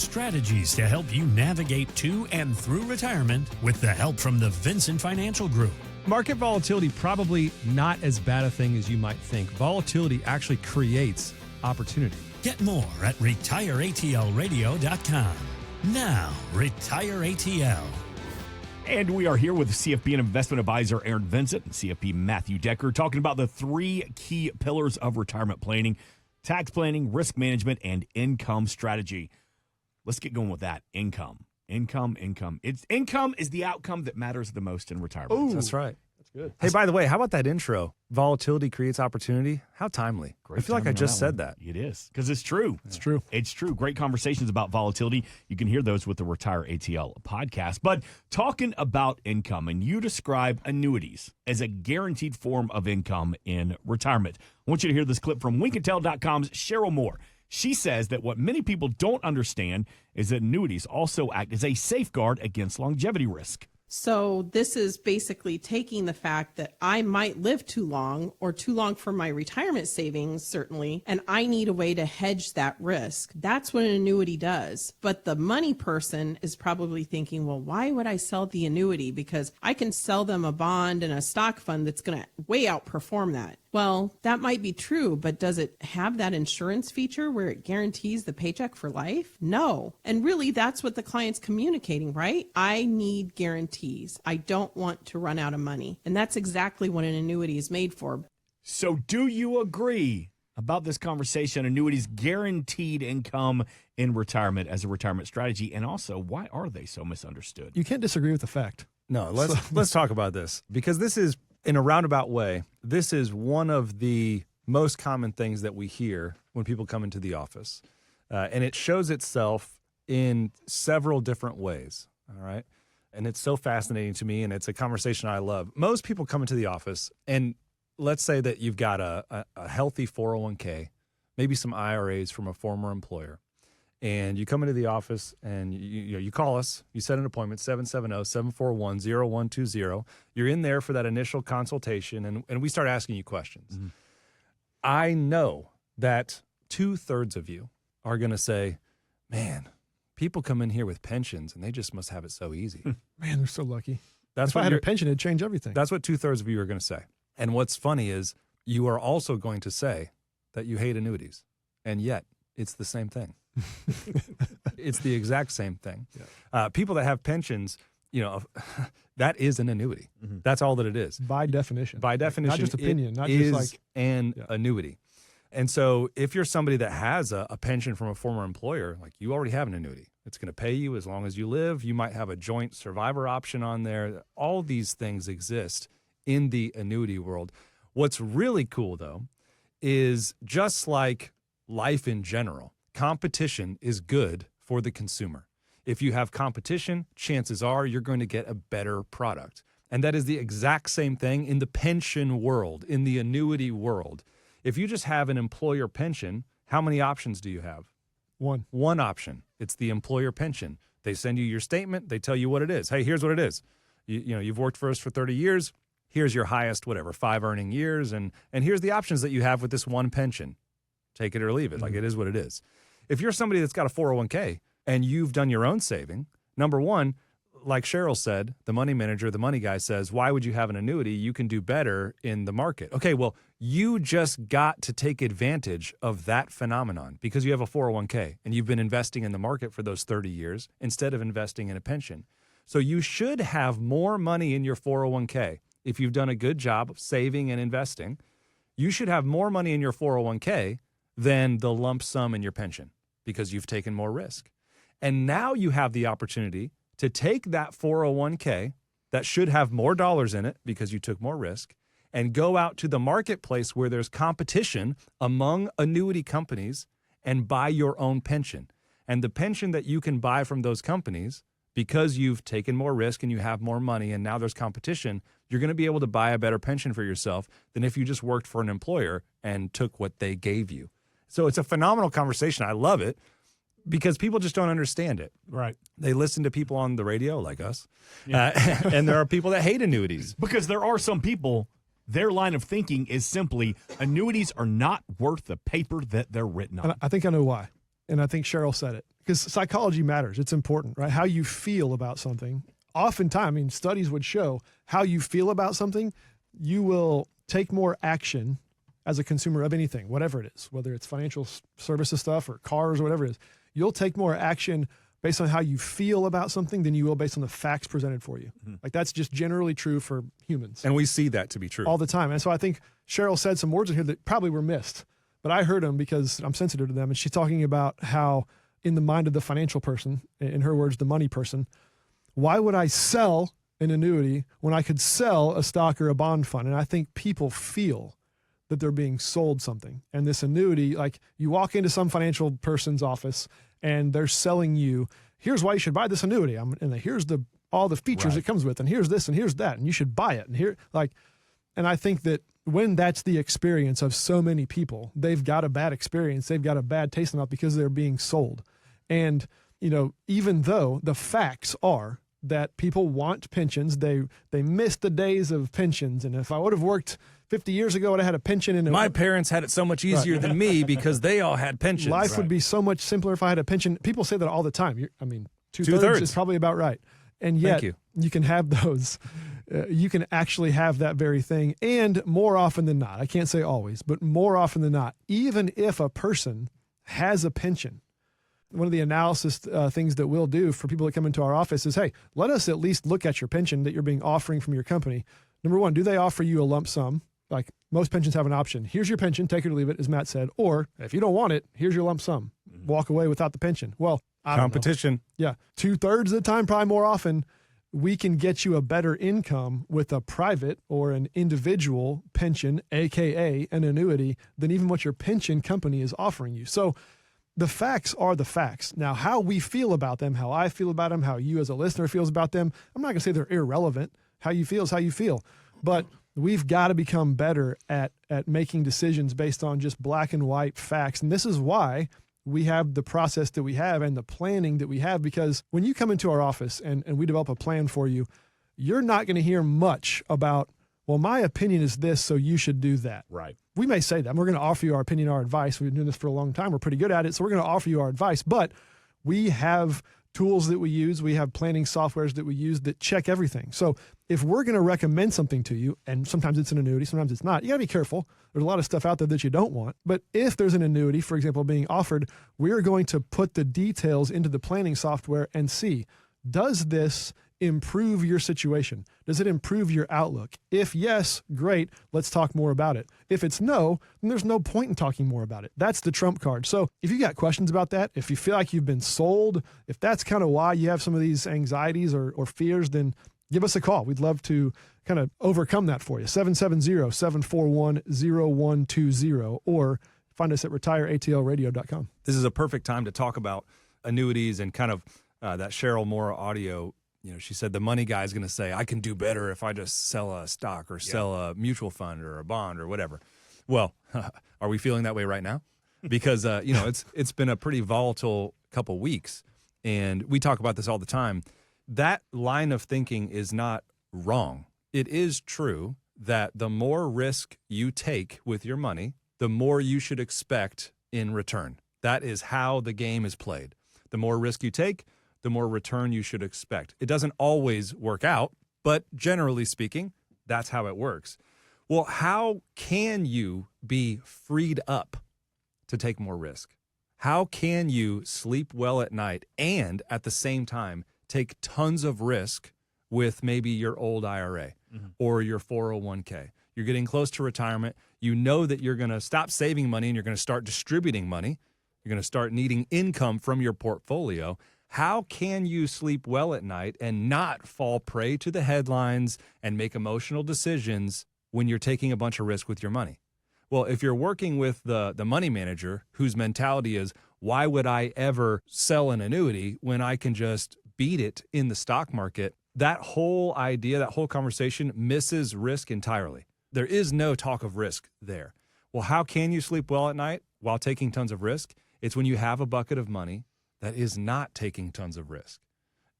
strategies to help you navigate to and through retirement with the help from the Vincent Financial Group. Market volatility, probably not as bad a thing as you might think. Volatility actually creates opportunity. Get more at retireatlradio.com. Now, Retire ATL. And we are here with CFP and investment advisor Aaron Vincent and CFP Matthew Decker talking about the three key pillars of retirement planning: tax planning, risk management, and income strategy. Let's get going with that. Income. Income is the outcome that matters the most in retirement. Oh, that's right. That's good. Hey, by the way, how about that intro? Volatility creates opportunity. How timely. I feel like I just said that. It is, because it's true. It's true. It's true. Great conversations about volatility. You can hear those with the Retire ATL podcast. But talking about income, and you describe annuities as a guaranteed form of income in retirement. I want you to hear this clip from WinCandTell.com's Cheryl Moore. She says that what many people don't understand is that annuities also act as a safeguard against longevity risk. So this is basically taking the fact that I might live too long or too long for my retirement savings, certainly, and I need a way to hedge that risk. That's what an annuity does. But the money person is probably thinking, well, why would I sell the annuity? Because I can sell them a bond and a stock fund that's going to way outperform that. Well, that might be true, but does it have that insurance feature where it guarantees the paycheck for life? No. And really, that's what the client's communicating, right? I need guarantees. I don't want to run out of money. And that's exactly what an annuity is made for. So do you agree about this conversation, annuities guaranteed income in retirement as a retirement strategy? And also, why are they so misunderstood? You can't disagree with the fact. No, let's talk about this, because this is, in a roundabout way, this is one of the most common things that we hear when people come into the office. And it shows itself in several different ways, all right? And it's so fascinating to me, and it's a conversation I love. Most people come into the office, and let's say that you've got a healthy 401k, maybe some IRAs from a former employer, and you come into the office and you call us, you set an appointment, 770-741-0120. You're in there for that initial consultation, and we start asking you questions. Mm-hmm. I know that 2/3 of you are going to say, man, people come in here with pensions and they just must have it so easy. Man, they're so lucky. If I had a pension, it'd change everything. That's what 2/3 of you are going to say. And what's funny is you are also going to say that you hate annuities, and yet it's the same thing. It's the exact same thing. Yeah. People that have pensions, that is an annuity. Mm-hmm. That's all that it is. By definition. By definition. Not just opinion. Not just like an annuity. And so if you're somebody that has a pension from a former employer, like, you already have an annuity. It's going to pay you as long as you live. You might have a joint survivor option on there. All these things exist in the annuity world. What's really cool, though, is just like life in general, competition is good for the consumer. If you have competition, chances are you're going to get a better product. And that is the exact same thing in the pension world, in the annuity world. If you just have an employer pension, how many options do you have? One option. It's the employer pension. They send you your statement. They tell you what it is. Hey, here's what it is. You've worked for us for 30 years. Here's your highest, 5 earning years. And here's the options that you have with this one pension. Take it or leave it. Mm-hmm. Like, it is what it is. If you're somebody that's got a 401k and you've done your own saving, number one, like Cheryl said, the money manager, the money guy says, why would you have an annuity? You can do better in the market. Okay, well, you just got to take advantage of that phenomenon because you have a 401k and you've been investing in the market for those 30 years instead of investing in a pension. So you should have more money in your 401k. If you've done a good job of saving and investing, you should have more money in your 401k than the lump sum in your pension because you've taken more risk. And now you have the opportunity to take that 401k that should have more dollars in it because you took more risk and go out to the marketplace where there's competition among annuity companies and buy your own pension. And the pension that you can buy from those companies, because you've taken more risk and you have more money and now there's competition, you're going to be able to buy a better pension for yourself than if you just worked for an employer and took what they gave you. So it's a phenomenal conversation. I love it. Because people just don't understand it. Right. They listen to people on the radio like us. Yeah. And there are people that hate annuities. Because there are some people, their line of thinking is simply annuities are not worth the paper that they're written on. And I think I know why. And I think Cheryl said it. because psychology matters. It's important, right? How you feel about something. Oftentimes, I mean, studies would show how you feel about something, you will take more action as a consumer of anything, whatever it is, whether it's financial services stuff or cars or whatever it is. You'll take more action based on how you feel about something than you will based on the facts presented for you. Like that's just generally true for humans. And we see that to be true all the time. And so I think Cheryl said some words in here that probably were missed, but I heard them because I'm sensitive to them. And she's talking about how in the mind of the financial person, in her words, the money person, why would I sell an annuity when I could sell a stock or a bond fund? And I think people feel that they're being sold something. And this annuity, like you walk into some financial person's office and they're selling you, here's why you should buy this annuity. And here's all the features it comes with, and here's this and here's that, and you should buy it. And I think that when that's the experience of so many people, they've got a bad experience. They've got a bad taste in their mouth because they're being sold. And, even though the facts are that people want pensions, they miss the days of pensions. And if I would have worked 50 years ago, I would have had a pension. And my parents had it so much easier than me because they all had pensions. Life would be so much simpler if I had a pension. People say that all the time. Two-thirds is probably about right. And yet you can have those. You can actually have that very thing. And more often than not, I can't say always, but more often than not, even if a person has a pension, one of the analysis things that we'll do for people that come into our office is, hey, let us at least look at your pension that you're being offering from your company. Number one, do they offer you a lump sum? Like most pensions have an option. Here's your pension, take it or leave it, as Matt said. Or if you don't want it, here's your lump sum. Walk away without the pension. Well, I don't know. Competition. Yeah. 2/3 of the time, probably more often, we can get you a better income with a private or an individual pension, AKA an annuity, than even what your pension company is offering you. So the facts are the facts. Now, how we feel about them, how I feel about them, how you as a listener feels about them, I'm not going to say they're irrelevant. How you feel is how you feel. But we've got to become better at making decisions based on just black and white facts. And this is why we have the process that we have and the planning that we have, because when you come into our office and we develop a plan for you, you're not going to hear much about, well, my opinion is this, so you should do that. Right. We may say that. We're going to offer you our opinion, our advice. We've been doing this for a long time. We're pretty good at it. So we're going to offer you our advice. But we have tools that we use. We have planning softwares that we use that check everything. So if we're going to recommend something to you, and sometimes it's an annuity, sometimes it's not, you got to be careful. There's a lot of stuff out there that you don't want. But if there's an annuity, for example, being offered, we're going to put the details into the planning software and see, does this improve your situation? Does it improve your outlook? If yes, great, let's talk more about it. If it's no, then there's no point in talking more about it. That's the trump card. So if you got questions about that, if you feel like you've been sold, if that's kind of why you have some of these anxieties or fears, then give us a call. We'd love to kind of overcome that for you. 770-741-0120 or find us at retireatlradio.com. This is a perfect time to talk about annuities and kind of that Cheryl Moore audio. She said the money guy is going to say, I can do better if I just sell a stock or sell a mutual fund or a bond or whatever. Well, are we feeling that way right now? Because, it's been a pretty volatile couple weeks, and we talk about this all the time. That line of thinking is not wrong. It is true that the more risk you take with your money, the more you should expect in return. That is how the game is played. The more risk you take, the more return you should expect. It doesn't always work out, but generally speaking, that's how it works. Well, how can you be freed up to take more risk? How can you sleep well at night and at the same time take tons of risk with maybe your old IRA or your 401k? You're getting close to retirement. You know that you're going to stop saving money and you're going to start distributing money. You're going to start needing income from your portfolio. How can you sleep well at night and not fall prey to the headlines and make emotional decisions when you're taking a bunch of risk with your money? Well, if you're working with the money manager whose mentality is, why would I ever sell an annuity when I can just beat it in the stock market? That whole idea, that whole conversation misses risk entirely. There is no talk of risk there. Well, how can you sleep well at night while taking tons of risk? It's when you have a bucket of money that is not taking tons of risk.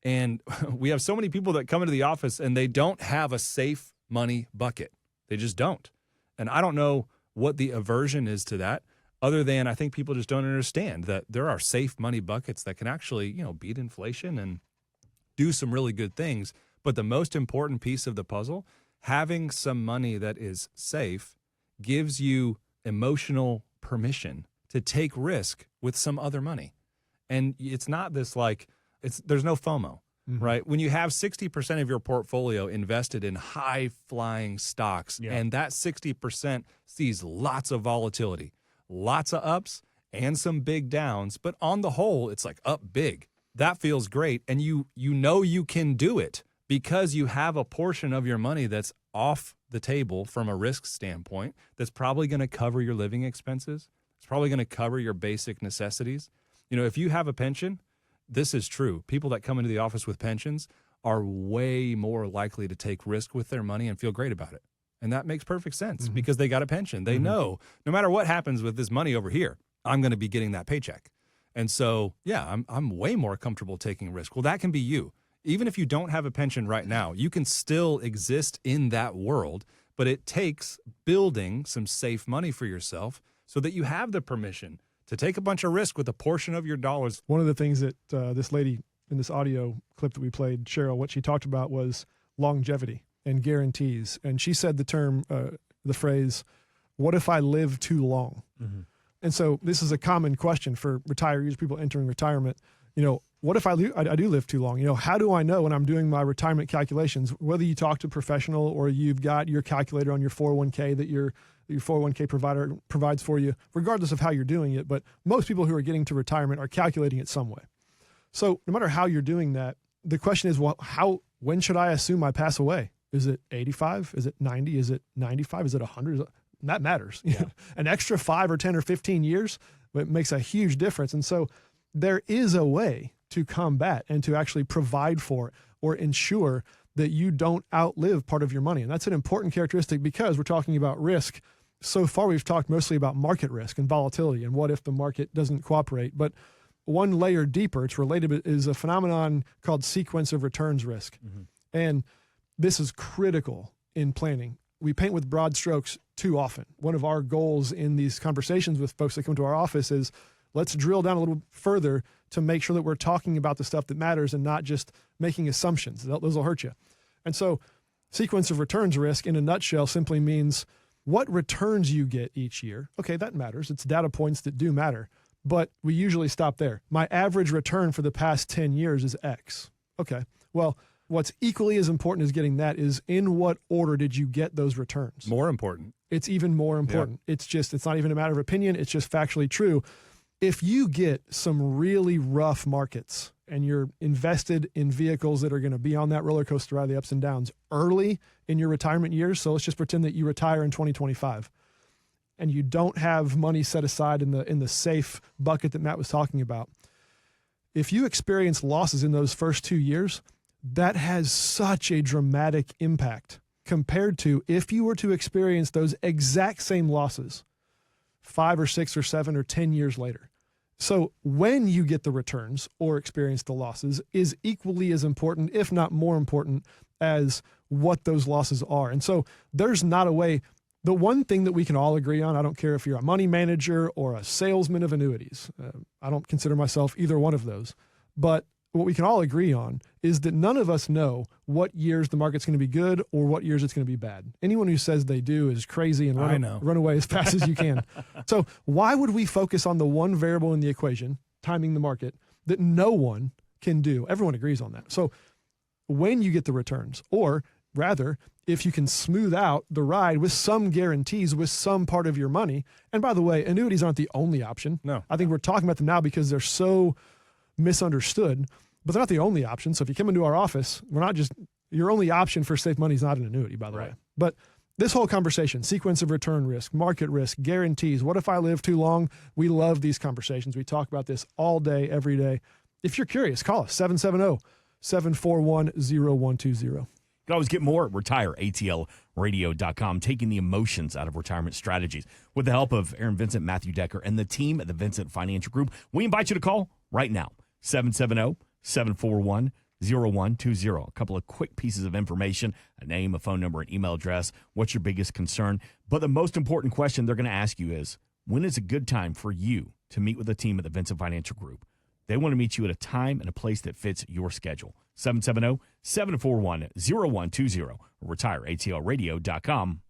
And we have so many people that come into the office and they don't have a safe money bucket. They just don't. And I don't know what the aversion is to that. other than I think people just don't understand that there are safe money buckets that can actually, beat inflation and do some really good things. But the most important piece of the puzzle, having some money that is safe gives you emotional permission to take risk with some other money. And it's not this there's no FOMO, right? When you have 60% of your portfolio invested in high flying stocks, and that 60% sees lots of volatility, lots of ups and some big downs, but on the whole, it's up big. That feels great. And you can do it because you have a portion of your money that's off the table from a risk standpoint that's probably going to cover your living expenses. It's probably going to cover your basic necessities. If you have a pension, this is true. People that come into the office with pensions are way more likely to take risk with their money and feel great about it. And that makes perfect sense because they got a pension. They know no matter what happens with this money over here, I'm going to be getting that paycheck. And so, I'm way more comfortable taking risk. Well, that can be you. Even if you don't have a pension right now, you can still exist in that world, but it takes building some safe money for yourself so that you have the permission to take a bunch of risk with a portion of your dollars. One of the things that this lady in this audio clip that we played, Cheryl, what she talked about was longevity and guarantees. And she said the phrase, what if I live too long? Mm-hmm. And so this is a common question for retirees, people entering retirement. What if I do live too long? How do I know when I'm doing my retirement calculations, whether you talk to a professional or you've got your calculator on your 401k that your 401k provider provides for you, regardless of how you're doing it. But most people who are getting to retirement are calculating it some way. So no matter how you're doing that, the question is, when should I assume I pass away? Is it 85? Is it 90? Is it 95? Is it 100? That matters. Yeah. An extra 5 or 10 or 15 years, it makes a huge difference. And so there is a way to combat and to actually provide for or ensure that you don't outlive part of your money. And that's an important characteristic because we're talking about risk. So far, we've talked mostly about market risk and volatility and what if the market doesn't cooperate. But one layer deeper, it's related, is a phenomenon called sequence of returns risk. Mm-hmm. And this is critical in planning. We paint with broad strokes too often. One of our goals in these conversations with folks that come to our office is let's drill down a little further to make sure that we're talking about the stuff that matters and not just making assumptions. Those will hurt you. And so sequence of returns risk in a nutshell simply means what returns you get each year. Okay, that matters. It's data points that do matter. But we usually stop there. My average return for the past 10 years is X. Okay, well, what's equally as important as getting that is in what order did you get those returns? More important. It's even more important. Yeah. It's not even a matter of opinion. It's just factually true. If you get some really rough markets and you're invested in vehicles that are going to be on that roller coaster ride, the ups and downs early in your retirement years, so let's just pretend that you retire in 2025 and you don't have money set aside in the safe bucket that Matt was talking about. If you experience losses in those first 2 years, that has such a dramatic impact compared to if you were to experience those exact same losses 5 or 6 or 7 or 10 years later. So when you get the returns or experience the losses is equally as important, if not more important, as what those losses are. And so there's not a way. The one thing that we can all agree on, I don't care if you're a money manager or a salesman of annuities. I don't consider myself either one of those. But what we can all agree on is that none of us know what years the market's going to be good or what years it's going to be bad. Anyone who says they do is crazy and run away as fast as you can. So why would we focus on the one variable in the equation, timing the market, that no one can do? Everyone agrees on that. So when you get the returns, or rather, if you can smooth out the ride with some guarantees with some part of your money, and by the way, annuities aren't the only option. No. I think we're talking about them now because they're so misunderstood, but they're not the only option. So if you come into our office, your only option for safe money is not an annuity, by the way. But this whole conversation, sequence of return risk, market risk, guarantees, what if I live too long? We love these conversations. We talk about this all day, every day. If you're curious, call us, 770-741-0120. You can always get more at retireatlradio.com, taking the emotions out of retirement strategies. With the help of Aaron Vincent, Matthew Decker, and the team at the Vincent Financial Group, we invite you to call right now, 770-741-0120. A couple of quick pieces of information, a name, a phone number, an email address. What's your biggest concern? But the most important question they're going to ask you is, when is a good time for you to meet with a team at the Vincent Financial Group? They want to meet you at a time and a place that fits your schedule. 770-741-0120 or retireatlradio.com.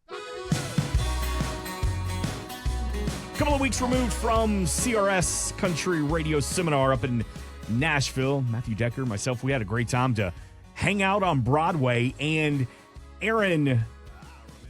A couple of weeks removed from CRS Country Radio Seminar up in Nashville. Matthew Decker, myself, we had a great time to hang out on Broadway. And Aaron,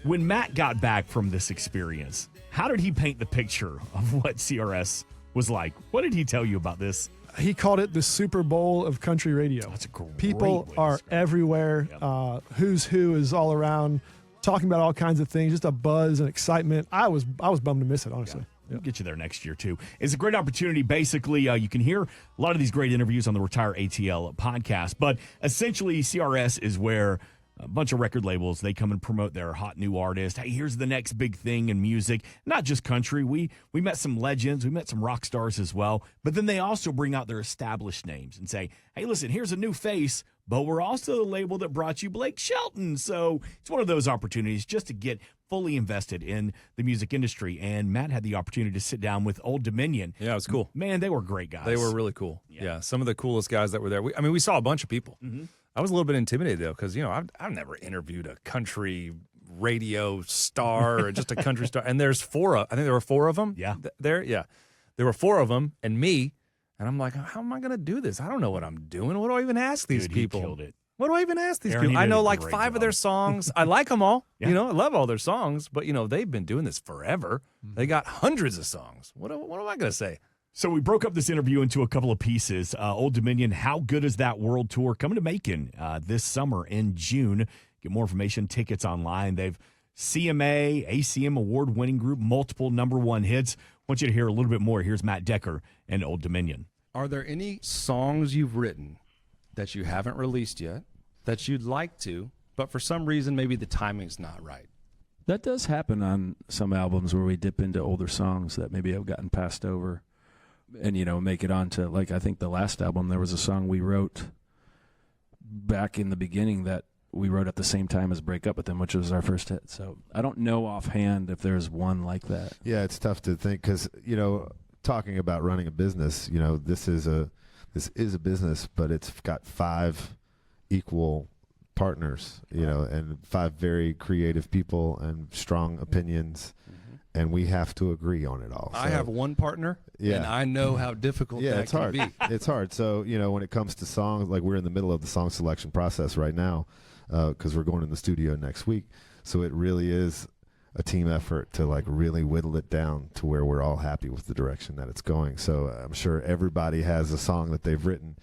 when Matt got back from this experience, how did he paint the picture of what CRS was like? What did he tell you about this? He called it the Super Bowl of country radio. That's a great People way to are describe it. everywhere. Yep. Who's who is all around, talking about all kinds of things. Just a buzz and excitement. I was bummed to miss it, honestly. We'll get you there next year, too. It's a great opportunity. Basically, you can hear a lot of these great interviews on the Retire ATL podcast. But essentially, CRS is where a bunch of record labels, they come and promote their hot new artist. Hey, here's the next big thing in music. Not just country. We met some legends. We met some rock stars as well. But then they also bring out their established names and say, hey, listen, here's a new face, but we're also the label that brought you Blake Shelton. So it's one of those opportunities just to get fully invested in the music industry. And Matt had the opportunity to sit down with Old Dominion. Yeah, it was cool. Man, they were great guys. They were really cool. Yeah, some of the coolest guys that were there. We saw a bunch of people. Mm-hmm. I was a little bit intimidated, though, because, I've never interviewed a country radio star or just a country star. And there's I think there were four of them. Yeah. There were four of them and me. And I'm like, how am I going to do this? I don't know what I'm doing. What do I even ask these Dude, people? He killed it. What do I even ask these Aaron, people? he I did know a like great 5 of job. their songs. I like them all. Yeah. I love all their songs. But, they've been doing this forever. They got hundreds of songs. What am I going to say? So we broke up this interview into a couple of pieces. Old Dominion, how good is that world tour? Coming to Macon this summer in June. Get more information, tickets online. They've CMA, ACM award-winning group, multiple #1 hits. I want you to hear a little bit more. Here's Matt Decker and Old Dominion. Are there any songs you've written that you haven't released yet that you'd like to, but for some reason maybe the timing's not right? That does happen on some albums where we dip into older songs that maybe have gotten passed over and, make it onto, like, I think the last album, there was a song we wrote back in the beginning that we wrote at the same time as Break Up With Them, which was our first hit. So I don't know offhand if there's one like that. Yeah, it's tough to think because, talking about running a business, this is a business, but it's got 5 equal partners, and 5 very creative people and strong opinions, and we have to agree on it all. I So, have one partner, and I know how difficult that it's can hard. be. It's hard. So, when it comes to songs, like we're in the middle of the song selection process right now because we're going in the studio next week. So it really is a team effort to like really whittle it down to where we're all happy with the direction that it's going. So I'm sure everybody has a song that they've written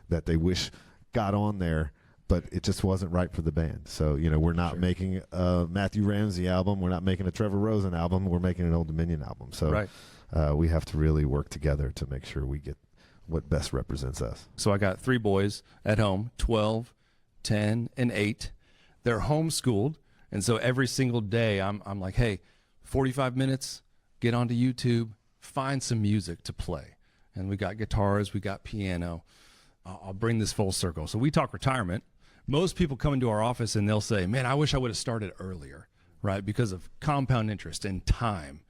that they wish got on there, but it just wasn't right for the band. So, we're not making a Matthew Ramsey album. We're not making a Trevor Rosen album. We're making an Old Dominion album. So we have to really work together to make sure we get what best represents us. So I got 3 boys at home, 12, 10, and 8. They're homeschooled. And so every single day I'm like, hey, 45 minutes, get onto YouTube, find some music to play. And we got guitars, we got piano. I'll bring this full circle. So we talk retirement. Most people come into our office and they'll say, man, I wish I would have started earlier, right? Because of compound interest and time.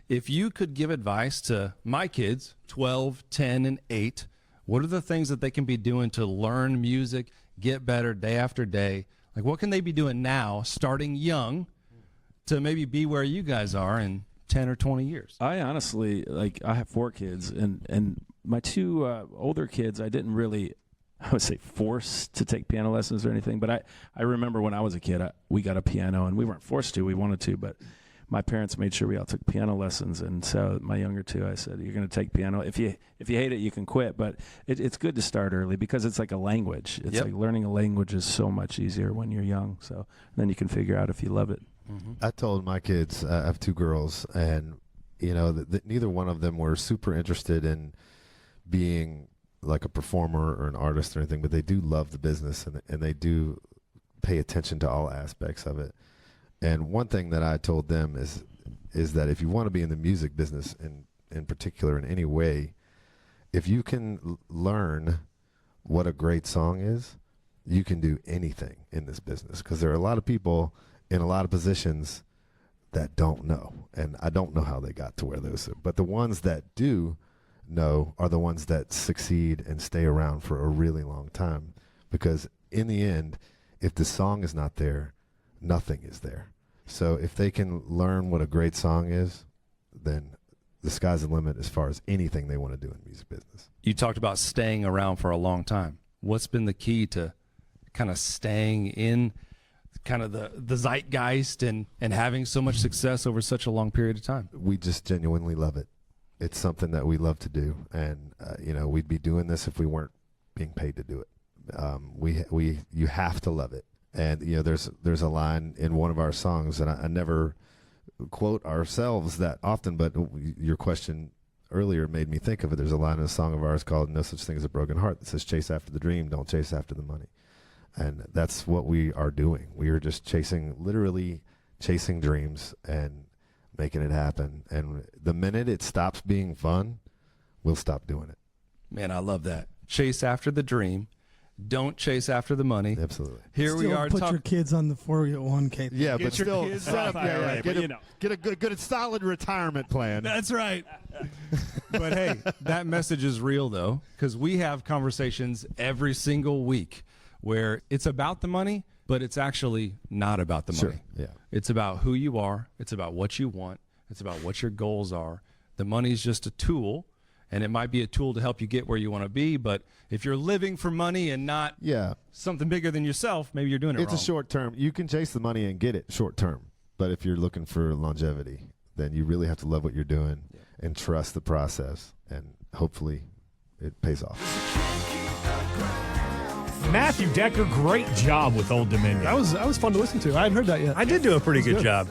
If you could give advice to my kids, 12, 10, and 8, what are the things that they can be doing to learn music, get better day after day? Like, what can they be doing now, starting young, to maybe be where you guys are in 10 or 20 years? I honestly, I have 4 kids, and my 2 older kids, I didn't really, I would say, force to take piano lessons or anything. But I remember when I was a kid, we got a piano, and we weren't forced to. We wanted to, but my parents made sure we all took piano lessons. And so my younger 2, I said, you're going to take piano. If you hate it, you can quit. But it's good to start early because it's like a language. It's like learning a language is so much easier when you're young. So then you can figure out if you love it. Mm-hmm. I told my kids, I have 2 girls, and, that neither one of them were super interested in being like a performer or an artist or anything, but they do love the business and they do pay attention to all aspects of it. And one thing that I told them is that if you want to be in the music business in particular in any way, if you can learn what a great song is, you can do anything in this business. Because there are a lot of people in a lot of positions that don't know, and I don't know how they got to where those are. But the ones that do know are the ones that succeed and stay around for a really long time, because in the end, if the song is not there, nothing is there. So if they can learn what a great song is, then the sky's the limit as far as anything they want to do in music business. You talked about staying around for a long time. What's been the key to kind of staying in kind of the zeitgeist and having so much success over such a long period of time? We just genuinely love it. It's something that we love to do, and we'd be doing this if we weren't being paid to do it. You have to love it. And there's a line in one of our songs, and I never quote ourselves that often, but your question earlier made me think of it. There's a line in a song of ours called "No Such Thing as a Broken Heart" that says, "Chase after the dream, don't chase after the money." And that's what we are doing. We are just literally chasing dreams and making it happen. And the minute it stops being fun, we'll stop doing it. Man, I love that. Chase after the dream. Don't chase after the money. Absolutely. Here we are. Put your kids on the 401k. Yeah, Get but your still kids set up, off IRA, get a good solid retirement plan. That's right. But hey, that message is real though, because we have conversations every single week where it's about the money, but it's actually not about the money. Yeah. It's about who you are. It's about what you want. It's about what your goals are. The money's just a tool, and it might be a tool to help you get where you want to be. But if you're living for money and not something bigger than yourself, maybe you're doing it wrong. It's a short term. You can chase the money and get it short term. But if you're looking for longevity, then you really have to love what you're doing and trust the process. And hopefully it pays off. Matthew Decker, great job with Old Dominion. That was fun to listen to. I hadn't heard that yet. I did do a pretty good job.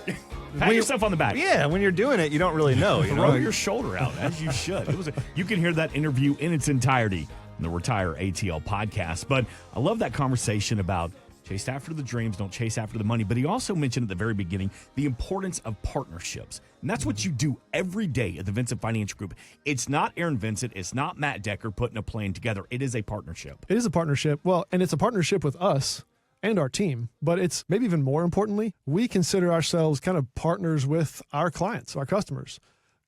Pat yourself on the back. Yeah, when you're doing it, you don't really know. Throw your shoulder out, as you should. You can hear that interview in its entirety in the Retire ATL podcast. But I love that conversation about chase after the dreams, don't chase after the money. But he also mentioned at the very beginning the importance of partnerships. And that's what you do every day at the Vincent Financial Group. It's not Aaron Vincent. It's not Matt Decker putting a plan together. It is a partnership. It is a partnership. Well, and it's a partnership with us and our team. But it's maybe even more importantly, we consider ourselves kind of partners with our clients, our customers.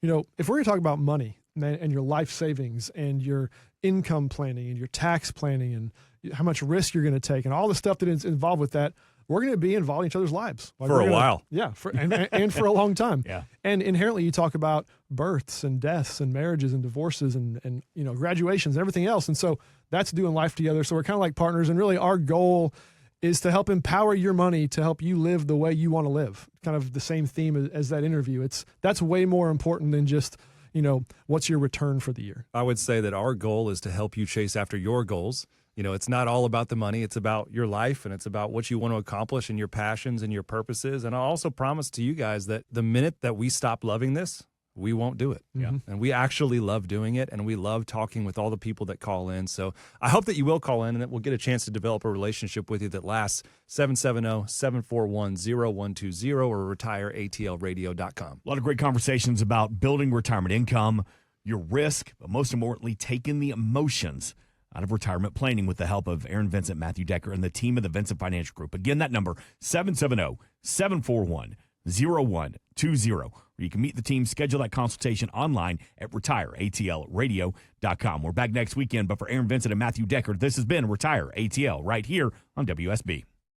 If we're going to talk about money and your life savings and your income planning and your tax planning and how much risk you're going to take and all the stuff that is involved with that, we're going to be involved in each other's lives. For a while. Yeah, and for a long time. Yeah. And inherently you talk about births and deaths and marriages and divorces and graduations and everything else. And so that's doing life together. So we're kind of like partners. And really our goal is to help empower your money to help you live the way you want to live. Kind of the same theme as that interview. That's way more important than just, what's your return for the year. I would say that our goal is to help you chase after your goals. It's not all about the money. It's about your life, and it's about what you want to accomplish and your passions and your purposes. And I also promise to you guys that the minute that we stop loving this, we won't do it. Yeah. And we actually love doing it, and we love talking with all the people that call in. So I hope that you will call in and that we'll get a chance to develop a relationship with you that lasts. 770-741-0120 or retireatlradio.com. A lot of great conversations about building retirement income, your risk, but most importantly, taking the emotions out of retirement planning with the help of Aaron Vincent, Matthew Decker, and the team of the Vincent Financial Group. Again, that number, 770-741-0120. Or you can meet the team, schedule that consultation online at retireatlradio.com. We're back next weekend, but for Aaron Vincent and Matthew Decker, this has been Retire ATL right here on WSB.